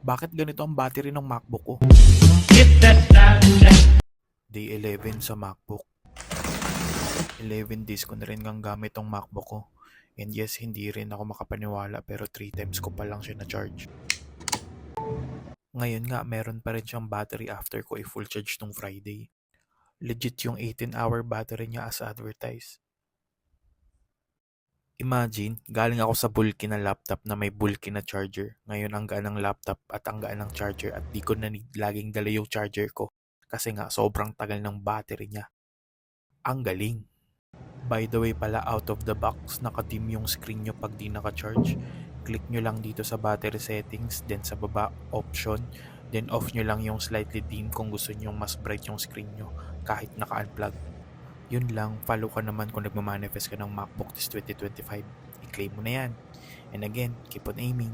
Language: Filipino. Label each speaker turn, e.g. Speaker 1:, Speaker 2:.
Speaker 1: Bakit ganito ang battery ng MacBook ko? Day 11 sa MacBook. 11 days ko na rin ngang gamit tong MacBook ko. And yes, hindi rin ako makapaniwala pero 3 times ko pa lang siya na-charge. Ngayon nga, meron pa rin siyang battery after ko i-full charge nung Friday. Legit yung 18-hour battery niya as advertised. Imagine, galing ako sa bulky na laptop na may bulky na charger. Ngayon ang gaan ng laptop at ang gaan ng charger at di ko na need laging dala yung charger ko. Kasi nga sobrang tagal ng battery niya. Ang galing! By the way pala, out of the box, naka-dim yung screen nyo pag di naka-charge. Click nyo lang dito sa battery settings, then sa baba, option, then off nyo lang yung slightly dim kung gusto nyo mas bright yung screen nyo kahit naka-unplug. Yun lang, follow ka naman kung nagmamanifest ka ng MacBook this 2025. I-claim mo na yan. And again, keep on aiming.